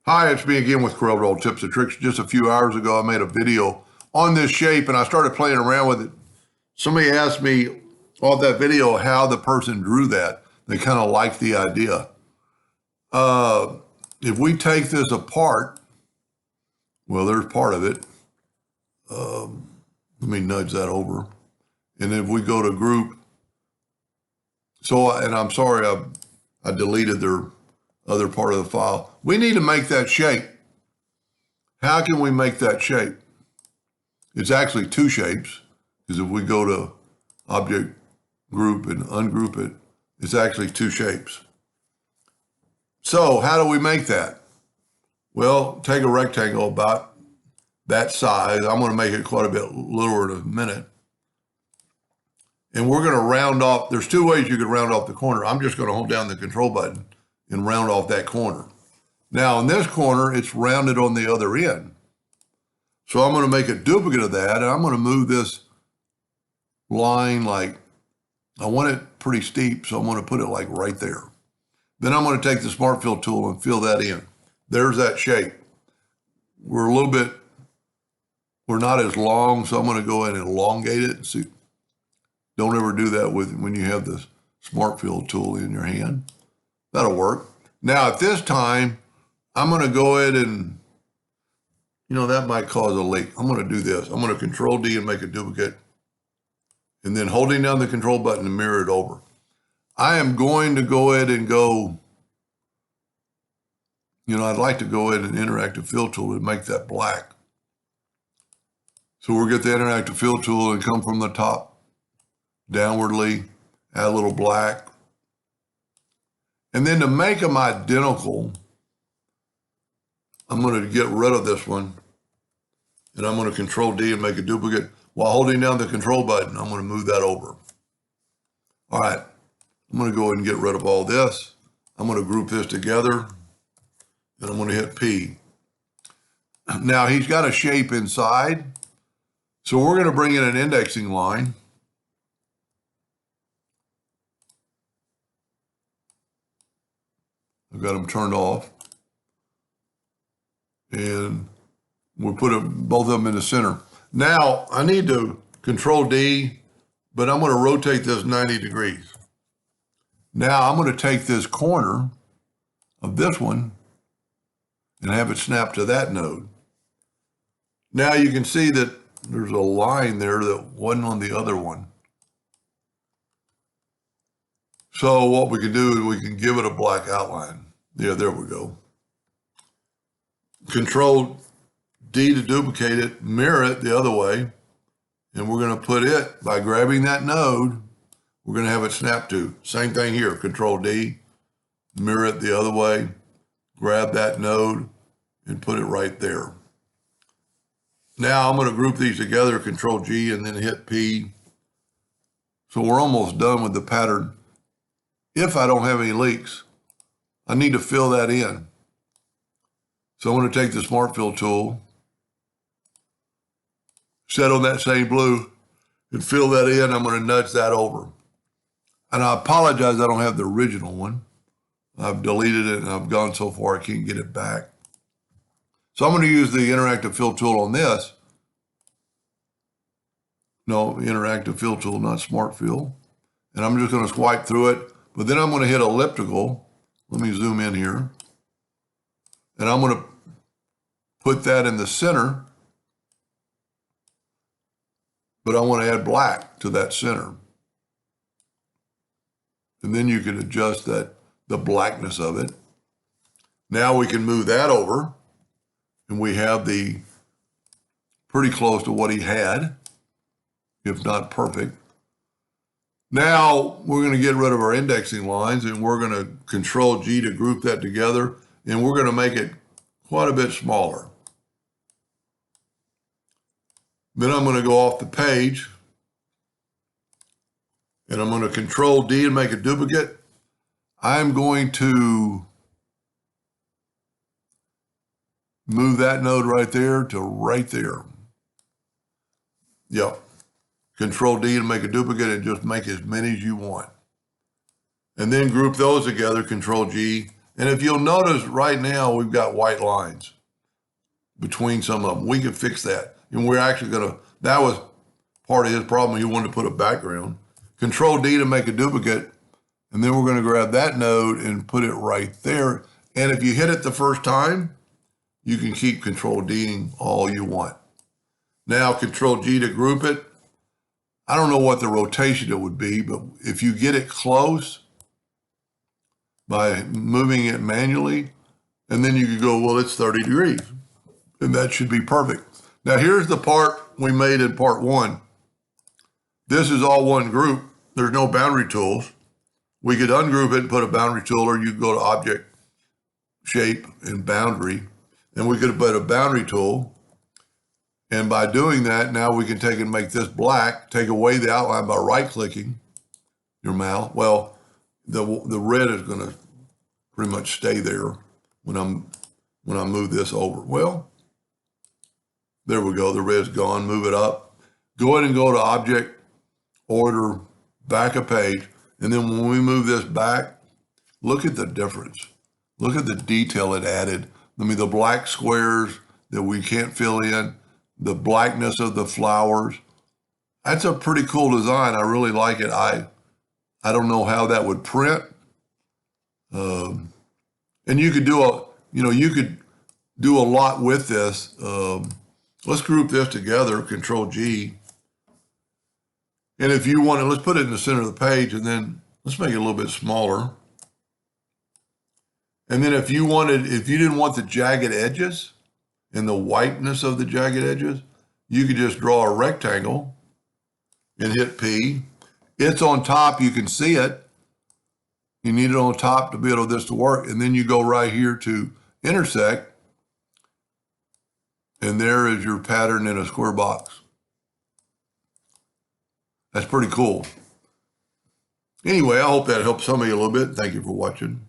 Hi, it's me again with CorelDraw Tips and Tricks. Just a few hours ago, I made a video on this shape and I started playing around with it. Somebody asked me off that video how the person drew that. They kind of liked the idea. If we take this apart, well, there's part of it. Let me nudge that over. And if we go to group, and I'm sorry, I deleted their other part of the file. We need to make that shape. How can we make that shape? It's actually two shapes, because if we go to object group and ungroup it, it's actually two shapes. So how do we make that? Well, take a rectangle about that size. I'm going to make it quite a bit littler in a minute. And we're going to round off. There's two ways you could round off the corner. I'm just going to hold down the control button and round off that corner. Now in this corner, it's rounded on the other end. So I'm going to make a duplicate of that, and I'm going to move this line like, I want it pretty steep, so I'm going to put it like right there. Then I'm going to take the Smart Fill tool and fill that in. There's that shape. We're not as long, so I'm going to go ahead and elongate it. And see, don't ever do that when you have the Smart Fill tool in your hand. That'll work. Now at this time, I'm going to go ahead and, that might cause a leak. I'm going to do this. I'm going to Control D and make a duplicate. And then holding down the control button and mirror it over. I am going to go ahead and go, I'd like to go ahead and interactive fill tool and make that black. So we'll get the interactive fill tool and come from the top downwardly, add a little black. And then to make them identical, I'm going to get rid of this one. And I'm going to Control D and make a duplicate. While holding down the control button, I'm going to move that over. All right, I'm going to go ahead and get rid of all this. I'm going to group this together, and I'm going to hit P. Now he's got a shape inside, so we're going to bring in an indexing line. I've got them turned off. And we'll put both of them in the center. Now, I need to Control D, but I'm going to rotate this 90 degrees. Now, I'm going to take this corner of this one and have it snap to that node. Now, you can see that there's a line there that wasn't on the other one. So what we can do is we can give it a black outline. Yeah, there we go. Control D to duplicate it, mirror it the other way, and we're going to put it, by grabbing that node, we're going to have it snap to. Same thing here, Control D, mirror it the other way, grab that node, and put it right there. Now I'm going to group these together, Control G, and then hit P. So we're almost done with the pattern. If I don't have any leaks, I need to fill that in. So I'm going to take the Smart Fill tool, set on that same blue, and fill that in. I'm going to nudge that over. And I apologize, I don't have the original one. I've deleted it and I've gone so far I can't get it back. So I'm going to use the interactive fill tool on this. No, interactive fill tool, not Smart Fill. And I'm just going to swipe through it, but then I'm going to hit elliptical. Let me zoom in here. And I'm going to put that in the center, but I want to add black to that center. And then you can adjust the blackness of it. Now we can move that over, and we have the pretty close to what he had, if not perfect. Now we're going to get rid of our indexing lines, and we're going to Control G to group that together, and we're going to make it quite a bit smaller. Then I'm going to go off the page, and I'm going to Control D and make a duplicate. I'm going to move that node right there to right there. Yep. Control D to make a duplicate and just make as many as you want. And then group those together, Control G, And if you'll notice right now, we've got white lines between some of them. We could fix that. And we're actually gonna, that was part of his problem. He wanted to put a background. Control D to make a duplicate. And then we're gonna grab that node and put it right there. And if you hit it the first time, you can keep Control D'ing all you want. Now Control G to group it. I don't know what the rotation it would be, but if you get it close by moving it manually, and then you could go, well, it's 30 degrees, and that should be perfect. Now here's the part we made in part 1. This is all one group. There's no boundary tools. We could ungroup it and put a boundary tool, or you could go to Object, Shape, and Boundary, and we could have put a boundary tool. And by doing that, now we can take and make this black, take away the outline by right-clicking your mouse. Well, the red is going to pretty much stay there when I move this over. Well, there we go. The red's gone. Move it up. Go ahead and go to Object, Order, Back a Page. And then when we move this back, look at the difference. Look at the detail it added. I mean, the black squares that we can't fill in, the blackness of the flowers. That's a pretty cool design. I really like it. I don't know how that would print. And you could do you could do a lot with this. Let's group this together, Control G. And if you want to, let's put it in the center of the page, and then let's make it a little bit smaller. And then if you didn't want the jagged edges and the whiteness of the jagged edges, you could just draw a rectangle and hit P. It's on top, you can see it. You need it on top to be able for this to work. And then you go right here to intersect. And there is your pattern in a square box. That's pretty cool. Anyway, I hope that helps somebody a little bit. Thank you for watching.